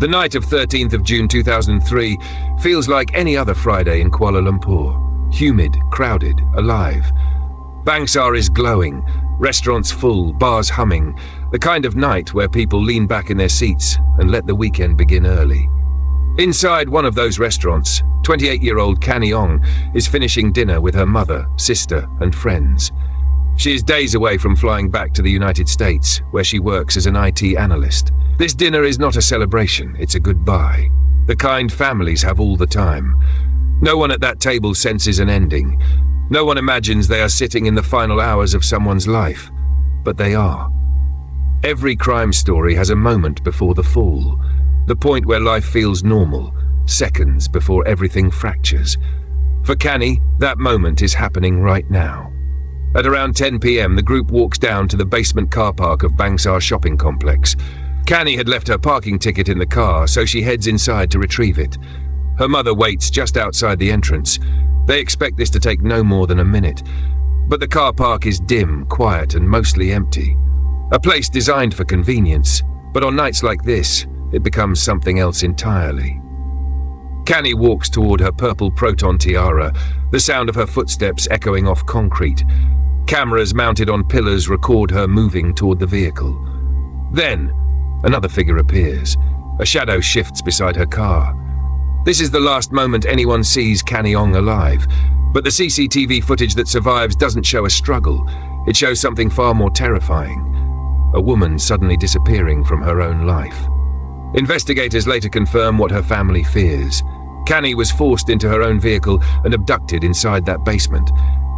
The night of 13th of June 2003 feels like any other Friday in Kuala Lumpur. Humid, crowded, alive. Bangsar is glowing, restaurants full, bars humming, the kind of night where people lean back in their seats and let the weekend begin early. Inside one of those restaurants, 28-year-old Canny Ong is finishing dinner with her mother, sister, and friends. She is days away from flying back to the United States, where she works as an IT analyst. This dinner is not a celebration, it's a goodbye. The kind families have all the time. No one at that table senses an ending. No one imagines they are sitting in the final hours of someone's life, but they are. Every crime story has a moment before the fall, the point where life feels normal, seconds before everything fractures. For Canny, that moment is happening right now. At around 10 p.m, the group walks down to the basement car park of Bangsar Shopping Complex. Canny had left her parking ticket in the car, so she heads inside to retrieve it. Her mother waits just outside the entrance. They expect this to take no more than a minute. But the car park is dim, quiet, and mostly empty. A place designed for convenience, but on nights like this, it becomes something else entirely. Canny walks toward her purple Proton tiara, the sound of her footsteps echoing off concrete. Cameras mounted on pillars record her moving toward the vehicle. Then, another figure appears. A shadow shifts beside her car. This is the last moment anyone sees Canny Ong alive, but the CCTV footage that survives doesn't show a struggle. It shows something far more terrifying. A woman suddenly disappearing from her own life. Investigators later confirm what her family fears. Canny was forced into her own vehicle and abducted inside that basement.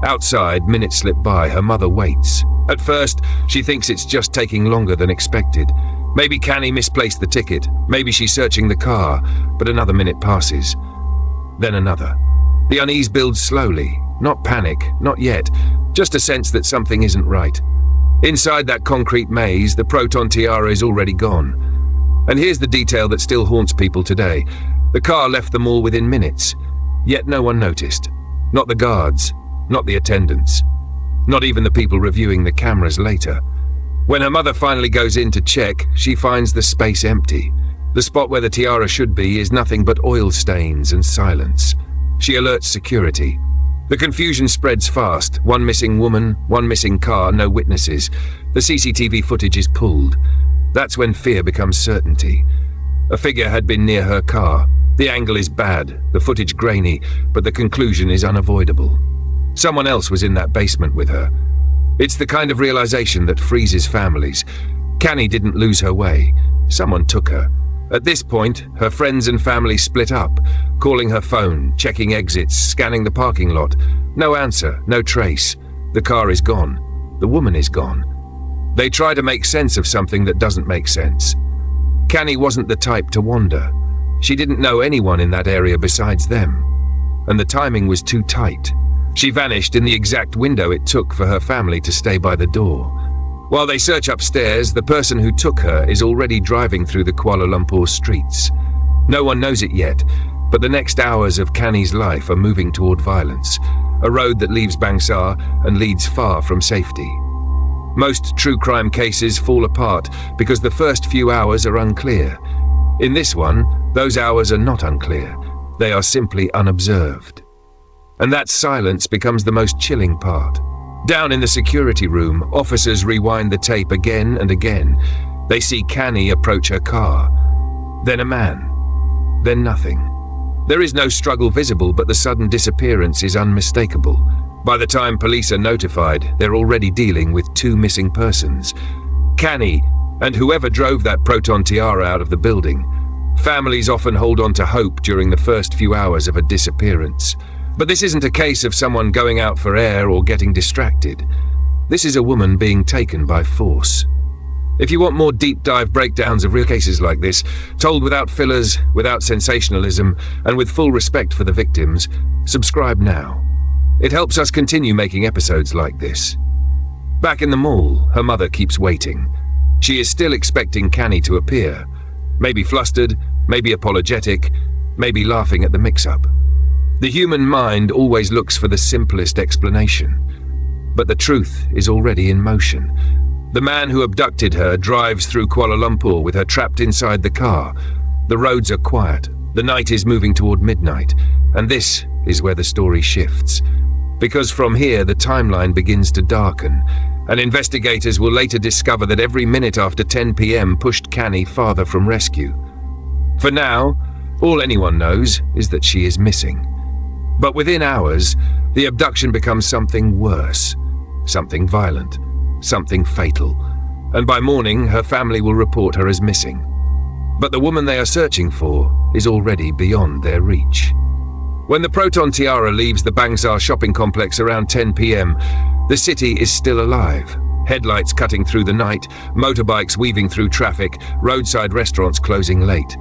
Outside, minutes slip by, her mother waits. At first, she thinks it's just taking longer than expected. Maybe Canny misplaced the ticket, maybe she's searching the car, but another minute passes. Then another. The unease builds slowly, not panic, not yet, just a sense that something isn't right. Inside that concrete maze, the Proton tiara is already gone. And here's the detail that still haunts people today. The car left the mall within minutes, yet no one noticed. Not the guards, not the attendants, not even the people reviewing the cameras later. When her mother finally goes in to check, she finds the space empty. The spot where the tiara should be is nothing but oil stains and silence. She alerts security. The confusion spreads fast. One missing woman, one missing car, no witnesses. The CCTV footage is pulled. That's when fear becomes certainty. A figure had been near her car. The angle is bad, the footage grainy, but the conclusion is unavoidable. Someone else was in that basement with her. It's the kind of realization that freezes families. Canny didn't lose her way. Someone took her. At this point, her friends and family split up, calling her phone, checking exits, scanning the parking lot. No answer, no trace. The car is gone. The woman is gone. They try to make sense of something that doesn't make sense. Canny wasn't the type to wander. She didn't know anyone in that area besides them. And the timing was too tight. She vanished in the exact window it took for her family to stay by the door. While they search upstairs, the person who took her is already driving through the Kuala Lumpur streets. No one knows it yet, but the next hours of Canny's life are moving toward violence, a road that leaves Bangsar and leads far from safety. Most true crime cases fall apart because the first few hours are unclear. In this one, those hours are not unclear. They are simply unobserved. And that silence becomes the most chilling part. Down in the security room, officers rewind the tape again and again. They see Canny approach her car. Then a man. Then nothing. There is no struggle visible, but the sudden disappearance is unmistakable. By the time police are notified, they're already dealing with two missing persons. Canny, and whoever drove that Proton tiara out of the building. Families often hold on to hope during the first few hours of a disappearance. But this isn't a case of someone going out for air or getting distracted. This is a woman being taken by force. If you want more deep dive breakdowns of real cases like this, told without fillers, without sensationalism, and with full respect for the victims, subscribe now. It helps us continue making episodes like this. Back in the mall, her mother keeps waiting. She is still expecting Canny to appear. Maybe flustered, maybe apologetic, maybe laughing at the mix-up. The human mind always looks for the simplest explanation. But the truth is already in motion. The man who abducted her drives through Kuala Lumpur with her trapped inside the car. The roads are quiet. The night is moving toward midnight. And this is where the story shifts. Because from here, the timeline begins to darken, and investigators will later discover that every minute after 10 p.m. pushed Canny farther from rescue. For now, all anyone knows is that she is missing. But within hours, the abduction becomes something worse, something violent, something fatal, and by morning, her family will report her as missing. But the woman they are searching for is already beyond their reach. When the Proton Tiara leaves the Bangsar Shopping Complex around 10 p.m., the city is still alive. Headlights cutting through the night, motorbikes weaving through traffic, roadside restaurants closing late.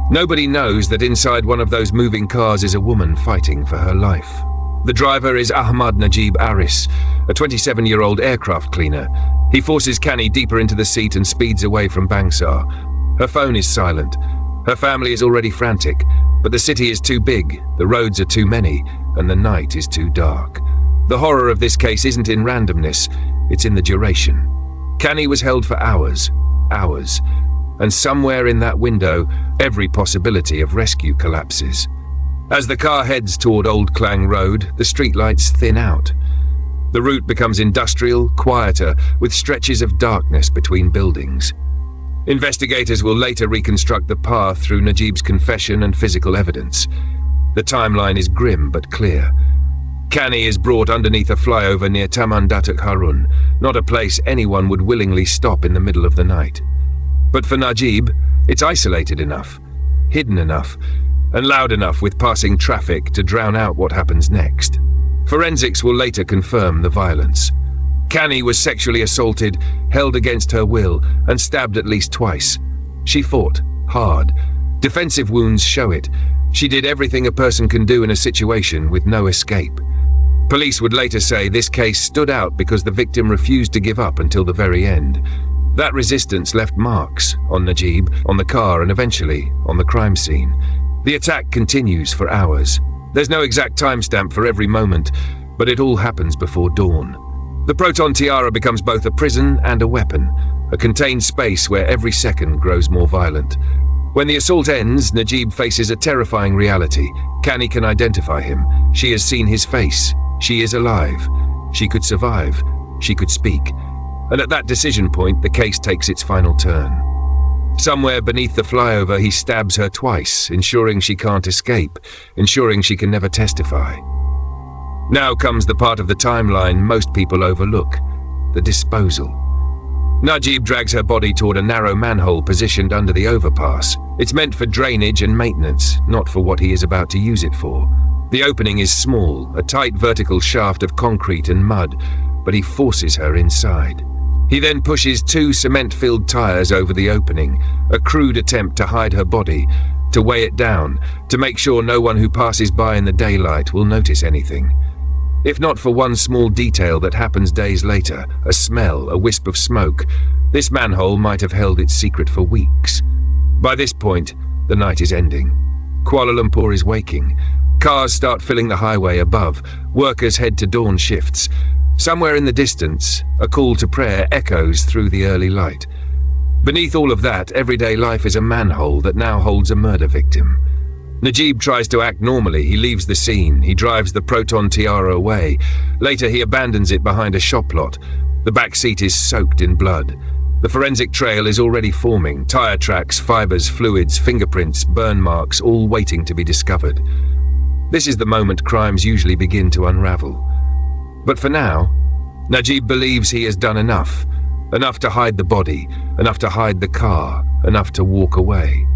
Nobody knows that inside one of those moving cars is a woman fighting for her life. The driver is Ahmad Najib Aris, a 27-year-old aircraft cleaner. He forces Canny deeper into the seat and speeds away from Bangsar. Her phone is silent. Her family is already frantic, but the city is too big, the roads are too many, and the night is too dark. The horror of this case isn't in randomness, it's in the duration. Canny was held for hours, and somewhere in that window, every possibility of rescue collapses. As the car heads toward Old Klang Road, the streetlights thin out. The route becomes industrial, quieter, with stretches of darkness between buildings. Investigators will later reconstruct the path through Najib's confession and physical evidence. The timeline is grim but clear. Canny is brought underneath a flyover near Taman Datuk Harun, not a place anyone would willingly stop in the middle of the night. But for Najib, it's isolated enough, hidden enough, and loud enough with passing traffic to drown out what happens next. Forensics will later confirm the violence. Canny was sexually assaulted, held against her will, and stabbed at least twice. She fought hard. Defensive wounds show it. She did everything a person can do in a situation with no escape. Police would later say this case stood out because the victim refused to give up until the very end. That resistance left marks on Najib, on the car, and eventually on the crime scene. The attack continues for hours. There's no exact timestamp for every moment, but it all happens before dawn. The Proton Tiara becomes both a prison and a weapon, a contained space where every second grows more violent. When the assault ends, Najib faces a terrifying reality. Canny can identify him. She has seen his face. She is alive. She could survive. She could speak. And at that decision point, the case takes its final turn. Somewhere beneath the flyover, he stabs her twice, ensuring she can't escape, ensuring she can never testify. Now comes the part of the timeline most people overlook, the disposal. Najib drags her body toward a narrow manhole positioned under the overpass. It's meant for drainage and maintenance, not for what he is about to use it for. The opening is small, a tight vertical shaft of concrete and mud, but he forces her inside. He then pushes 2 cement-filled tires over the opening, a crude attempt to hide her body, to weigh it down, to make sure no one who passes by in the daylight will notice anything. If not for one small detail that happens days later, a smell, a wisp of smoke, this manhole might have held its secret for weeks. By this point, the night is ending. Kuala Lumpur is waking. Cars start filling the highway above. Workers head to dawn shifts. Somewhere in the distance, a call to prayer echoes through the early light. Beneath all of that, everyday life is a manhole that now holds a murder victim. Najib tries to act normally. He leaves the scene. He drives the Proton Tiara away. Later, he abandons it behind a shop lot. The back seat is soaked in blood. The forensic trail is already forming. Tire tracks, fibers, fluids, fingerprints, burn marks, all waiting to be discovered. This is the moment crimes usually begin to unravel. But for now, Najib believes he has done enough. Enough to hide the body, enough to hide the car, enough to walk away.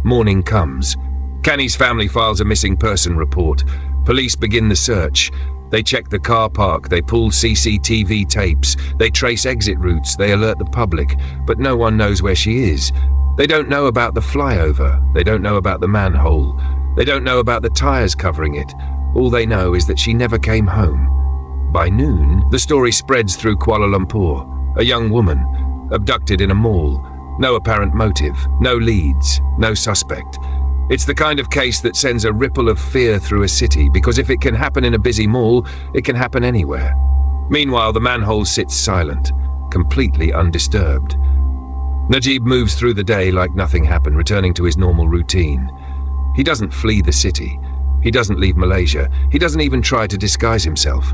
Morning comes. Canny's family files a missing person report. Police begin the search. They check the car park, they pull CCTV tapes, they trace exit routes, they alert the public, but no one knows where she is. They don't know about the flyover, they don't know about the manhole, they don't know about the tires covering it. All they know is that she never came home. By noon, the story spreads through Kuala Lumpur. A young woman, abducted in a mall. No apparent motive, no leads, no suspect. It's the kind of case that sends a ripple of fear through a city, because if it can happen in a busy mall, it can happen anywhere. Meanwhile, the manhole sits silent, completely undisturbed. Najib moves through the day like nothing happened, returning to his normal routine. He doesn't flee the city. He doesn't leave Malaysia. He doesn't even try to disguise himself.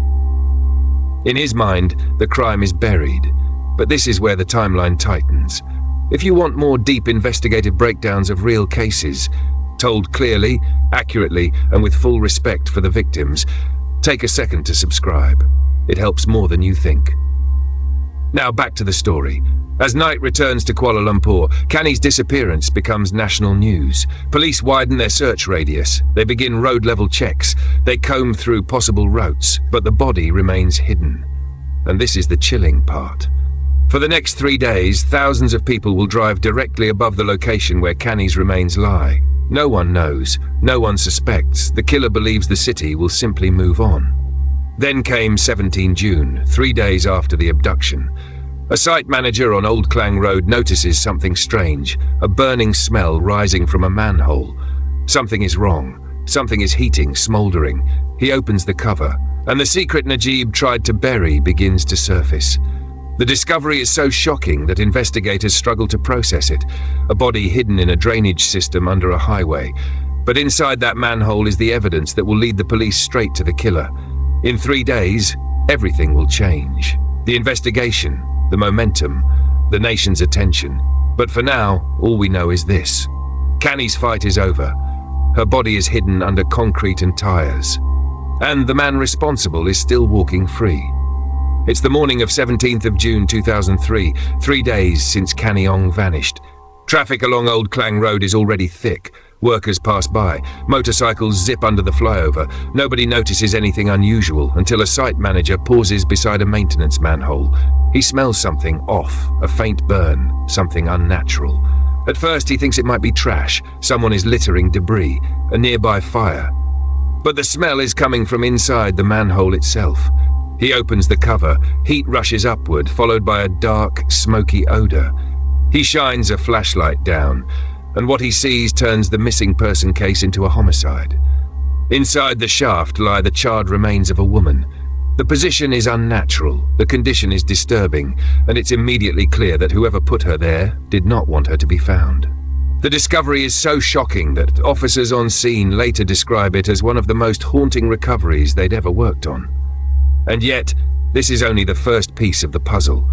In his mind, the crime is buried. But this is where the timeline tightens. If you want more deep investigative breakdowns of real cases, told clearly, accurately, and with full respect for the victims, take a second to subscribe. It helps more than you think. Now back to the story. As night returns to Kuala Lumpur, Canny's disappearance becomes national news. Police widen their search radius. They begin road-level checks. They comb through possible routes, but the body remains hidden. And this is the chilling part. For the next 3 days, thousands of people will drive directly above the location where Canny's remains lie. No one knows. No one suspects. The killer believes the city will simply move on. Then came 17 June, 3 days after the abduction. A site manager on Old Klang Road notices something strange, a burning smell rising from a manhole. Something is wrong. Something is heating, smouldering. He opens the cover, and the secret Najib tried to bury begins to surface. The discovery is so shocking that investigators struggle to process it. A body hidden in a drainage system under a highway. But inside that manhole is the evidence that will lead the police straight to the killer. In 3 days, everything will change. The investigation, the momentum, the nation's attention. But for now, all we know is this. Canny's fight is over. Her body is hidden under concrete and tires. And the man responsible is still walking free. It's the morning of 17th of June 2003, 3 days since Canny Ong vanished. Traffic along Old Klang Road is already thick. Workers pass by. Motorcycles zip under the flyover. Nobody notices anything unusual until a site manager pauses beside a maintenance manhole. He smells something off, a faint burn, something unnatural. At first he thinks it might be trash. Someone is littering debris, a nearby fire. But the smell is coming from inside the manhole itself. He opens the cover. Heat rushes upward, followed by a dark, smoky odor. He shines a flashlight down, and what he sees turns the missing person case into a homicide. Inside the shaft lie the charred remains of a woman. The position is unnatural, the condition is disturbing, and it's immediately clear that whoever put her there did not want her to be found. The discovery is so shocking that officers on scene later describe it as one of the most haunting recoveries they'd ever worked on. And yet, this is only the first piece of the puzzle.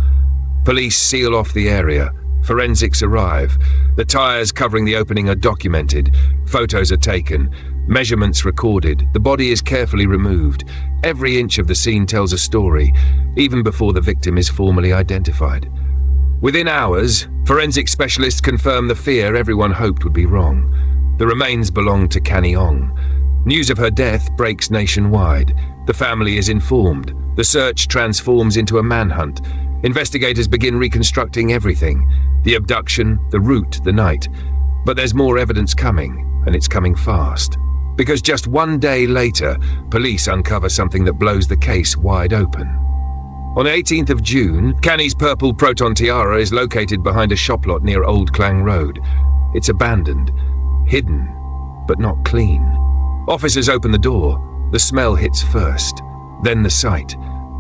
Police seal off the area. Forensics arrive. The tires covering the opening are documented. Photos are taken. Measurements recorded. The body is carefully removed. Every inch of the scene tells a story, even before the victim is formally identified. Within hours, forensic specialists confirm the fear everyone hoped would be wrong. The remains belong to Canny Ong. News of her death breaks nationwide. The family is informed. The search transforms into a manhunt. Investigators begin reconstructing everything. The abduction, the route, the night. But there's more evidence coming, and it's coming fast. Because just 1 day later, police uncover something that blows the case wide open. On 18th of June, Canny's purple Proton tiara is located behind a shop lot near Old Klang Road. It's abandoned, hidden, but not clean. Officers open the door. The smell hits first, then the sight.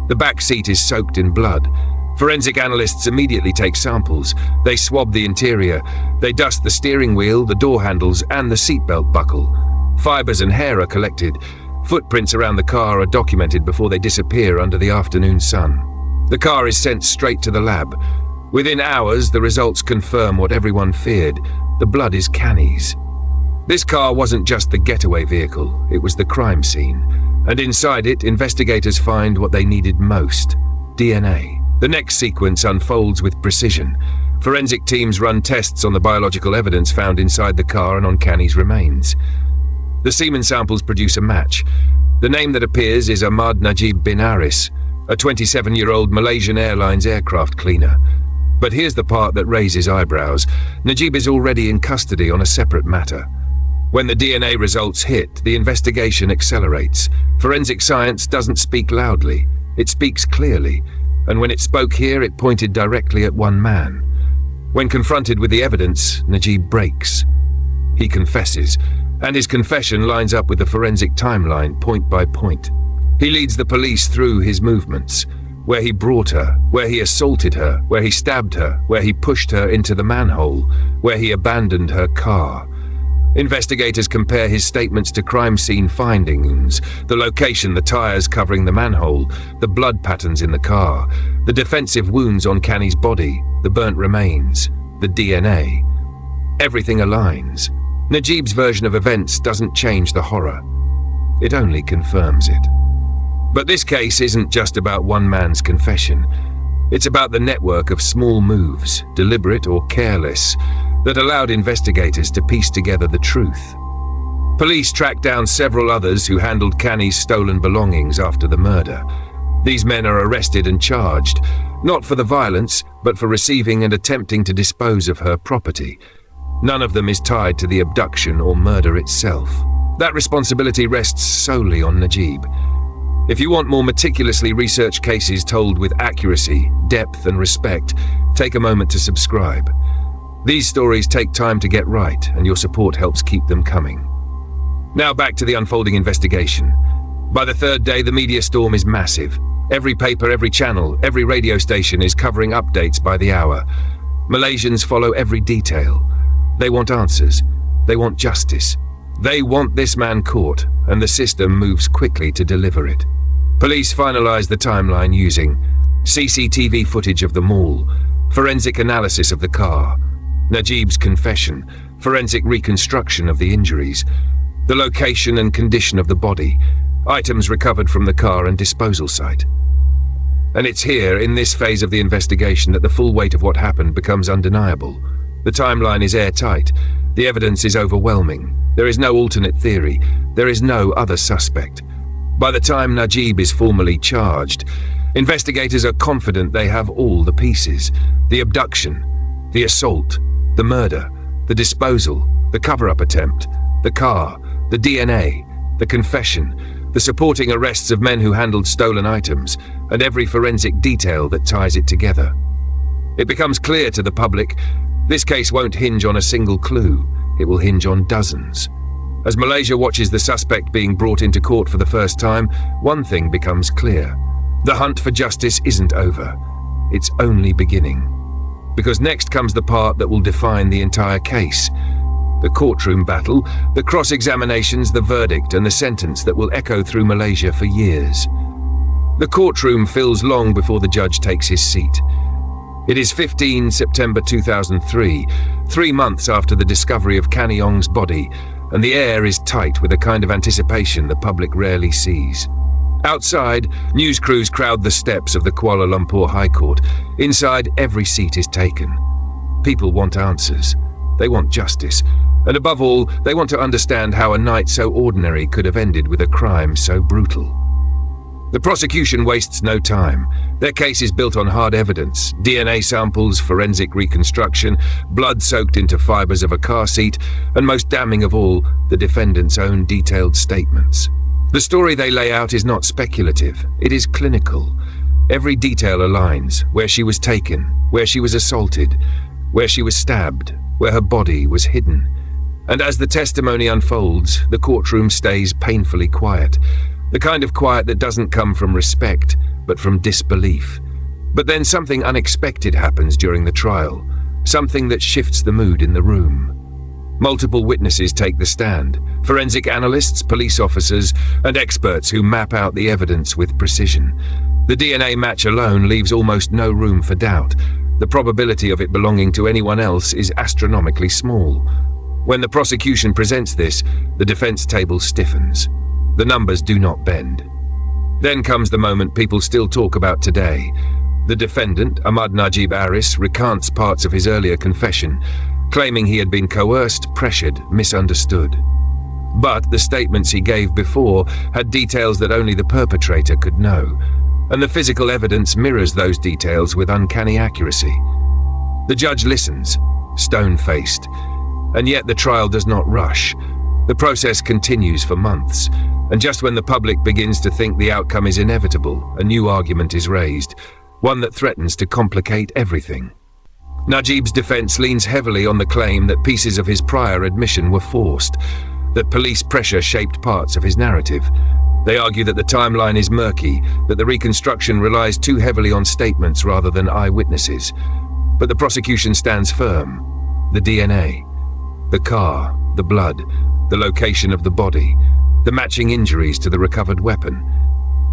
The back seat is soaked in blood. Forensic analysts immediately take samples. They swab the interior. They dust the steering wheel, the door handles, and the seatbelt buckle. Fibers and hair are collected. Footprints around the car are documented before they disappear under the afternoon sun. The car is sent straight to the lab. Within hours, the results confirm what everyone feared. The blood is Canny's. This car wasn't just the getaway vehicle, it was the crime scene. And inside it, investigators find what they needed most: DNA. The next sequence unfolds with precision. Forensic teams run tests on the biological evidence found inside the car and on Canny's remains. The semen samples produce a match. The name that appears is Ahmad Najib bin Aris, a 27-year-old Malaysian Airlines aircraft cleaner. But here's the part that raises eyebrows. Najib is already in custody on a separate matter. When the DNA results hit, the investigation accelerates. Forensic science doesn't speak loudly. It speaks clearly. And when it spoke here, it pointed directly at one man. When confronted with the evidence, Najib breaks. He confesses, and his confession lines up with the forensic timeline, point by point. He leads the police through his movements. where he brought her, where he assaulted her, where he stabbed her, where he pushed her into the manhole, where he abandoned her car. Investigators compare his statements to crime scene findings, the location, the tires covering the manhole, the blood patterns in the car, the defensive wounds on Canny's body, the burnt remains, the DNA. Everything aligns. Najib's version of events doesn't change the horror. It only confirms it. But this case isn't just about one man's confession. It's about the network of small moves, deliberate or careless, that allowed investigators to piece together the truth. Police tracked down several others who handled Canny's stolen belongings after the murder. These men are arrested and charged, not for the violence, but for receiving and attempting to dispose of her property. None of them is tied to the abduction or murder itself. That responsibility rests solely on Najib. If you want more meticulously researched cases told with accuracy, depth, and respect, take a moment to subscribe. These stories take time to get right, and your support helps keep them coming. Now back to the unfolding investigation. By the third day, the media storm is massive. Every paper, every channel, every radio station is covering updates by the hour. Malaysians follow every detail. They want answers. They want justice. They want this man caught, and the system moves quickly to deliver it. Police finalize the timeline using CCTV footage of the mall, forensic analysis of the car, Najib's confession, forensic reconstruction of the injuries, the location and condition of the body, items recovered from the car and disposal site. And it's here, in this phase of the investigation, that the full weight of what happened becomes undeniable. The timeline is airtight. The evidence is overwhelming. There is no alternate theory. There is no other suspect. By the time Najib is formally charged, investigators are confident they have all the pieces. The abduction, the assault, the murder, the disposal, the cover-up attempt, the car, the DNA, the confession, the supporting arrests of men who handled stolen items, and every forensic detail that ties it together. It becomes clear to the public, this case won't hinge on a single clue. It will hinge on dozens. As Malaysia watches the suspect being brought into court for the first time, one thing becomes clear. The hunt for justice isn't over. It's only beginning. Because next comes the part that will define the entire case. The courtroom battle, the cross-examinations, the verdict, and the sentence that will echo through Malaysia for years. The courtroom fills long before the judge takes his seat. It is 15 September 2003, 3 months after the discovery of Canny Ong's body, and the air is tight with a kind of anticipation the public rarely sees. Outside, news crews crowd the steps of the Kuala Lumpur High Court. Inside, every seat is taken. People want answers. They want justice. And above all, they want to understand how a night so ordinary could have ended with a crime so brutal. The prosecution wastes no time. Their case is built on hard evidence, DNA samples, forensic reconstruction, blood soaked into fibers of a car seat, and most damning of all, the defendant's own detailed statements. The story they lay out is not speculative, it is clinical. Every detail aligns: where she was taken, where she was assaulted, where she was stabbed, where her body was hidden. And as the testimony unfolds, the courtroom stays painfully quiet. The kind of quiet that doesn't come from respect, but from disbelief. But then something unexpected happens during the trial, something that shifts the mood in the room. Multiple witnesses take the stand, forensic analysts, police officers, and experts who map out the evidence with precision. The DNA match alone leaves almost no room for doubt. The probability of it belonging to anyone else is astronomically small. When the prosecution presents this, the defense table stiffens. The numbers do not bend. Then comes the moment people still talk about today. The defendant, Ahmad Najib Aris, recants parts of his earlier confession, claiming he had been coerced, pressured, misunderstood. But the statements he gave before had details that only the perpetrator could know, and the physical evidence mirrors those details with uncanny accuracy. The judge listens, stone-faced, and yet the trial does not rush. The process continues for months, and just when the public begins to think the outcome is inevitable, a new argument is raised, one that threatens to complicate everything. Najib's defense leans heavily on the claim that pieces of his prior admission were forced, that police pressure shaped parts of his narrative. They argue that the timeline is murky, that the reconstruction relies too heavily on statements rather than eyewitnesses. But the prosecution stands firm. The DNA, the car, the blood, the location of the body, the matching injuries to the recovered weapon.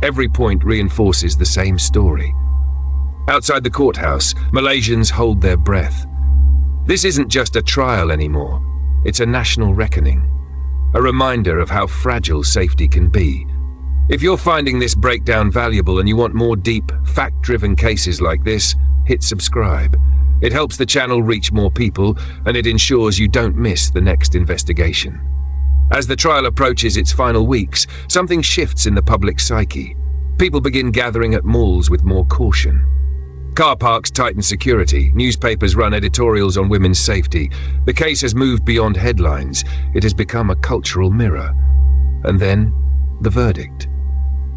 Every point reinforces the same story. Outside the courthouse, Malaysians hold their breath. This isn't just a trial anymore. It's a national reckoning. A reminder of how fragile safety can be. If you're finding this breakdown valuable and you want more deep, fact-driven cases like this, hit subscribe. It helps the channel reach more people, and it ensures you don't miss the next investigation. As the trial approaches its final weeks, something shifts in the public psyche. People begin gathering at malls with more caution. Car parks tighten security, newspapers run editorials on women's safety. The case has moved beyond headlines. It has become a cultural mirror. And then, the verdict.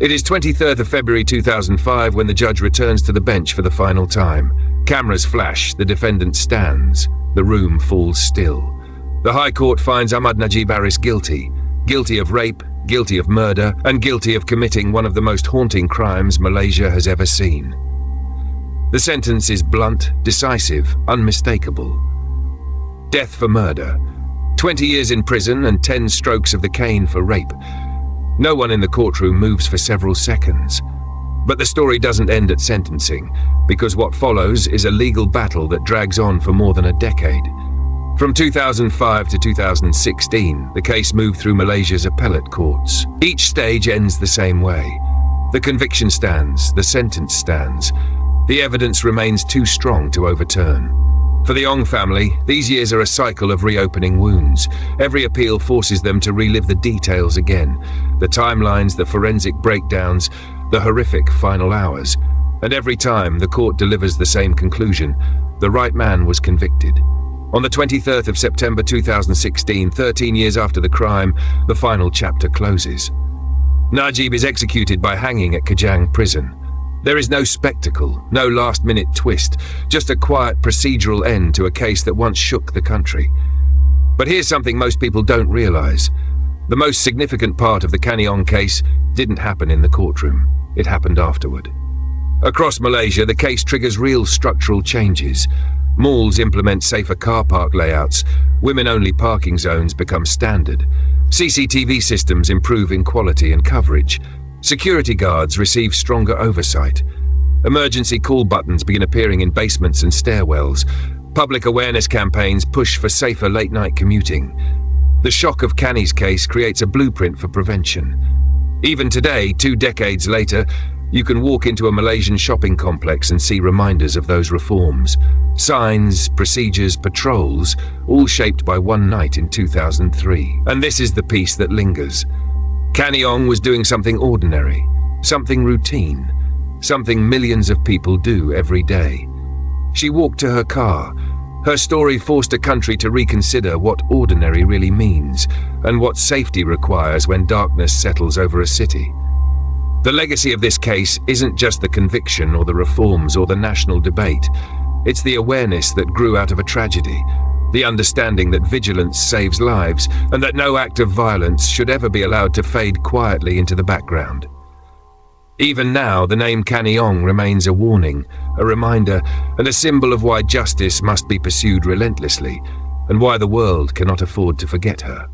It is 23rd of February 2005 when the judge returns to the bench for the final time. Cameras flash, the defendant stands. The room falls still. The High Court finds Ahmad Najib Aris guilty. Guilty of rape, guilty of murder, and guilty of committing one of the most haunting crimes Malaysia has ever seen. The sentence is blunt, decisive, unmistakable. Death for murder. 20 years in prison and 10 strokes of the cane for rape. No one in the courtroom moves for several seconds. But the story doesn't end at sentencing, because what follows is a legal battle that drags on for more than a decade. From 2005 to 2016, the case moved through Malaysia's appellate courts. Each stage ends the same way. The conviction stands, the sentence stands. The evidence remains too strong to overturn. For the Ong family, these years are a cycle of reopening wounds. Every appeal forces them to relive the details again. The timelines, the forensic breakdowns, the horrific final hours. And every time, the court delivers the same conclusion. The right man was convicted. On the 23rd of September 2016, 13 years after the crime, the final chapter closes. Najib is executed by hanging at Kajang prison. There is no spectacle, no last-minute twist, just a quiet procedural end to a case that once shook the country. But here's something most people don't realize. The most significant part of the Canny Ong case didn't happen in the courtroom. It happened afterward. Across Malaysia, the case triggers real structural changes. Malls implement safer car park layouts. Women-only parking zones become standard. CCTV systems improve in quality and coverage. Security guards receive stronger oversight. Emergency call buttons begin appearing in basements and stairwells. Public awareness campaigns push for safer late-night commuting. The shock of Canny's case creates a blueprint for prevention. Even today, 2 decades later, you can walk into a Malaysian shopping complex and see reminders of those reforms. Signs, procedures, patrols, all shaped by one night in 2003. And this is the piece that lingers. Canny Ong was doing something ordinary, something routine, something millions of people do every day. She walked to her car. Her story forced a country to reconsider what ordinary really means and what safety requires when darkness settles over a city. The legacy of this case isn't just the conviction or the reforms or the national debate. It's the awareness that grew out of a tragedy, the understanding that vigilance saves lives and that no act of violence should ever be allowed to fade quietly into the background. Even now, the name Canny Ong remains a warning, a reminder, and a symbol of why justice must be pursued relentlessly and why the world cannot afford to forget her.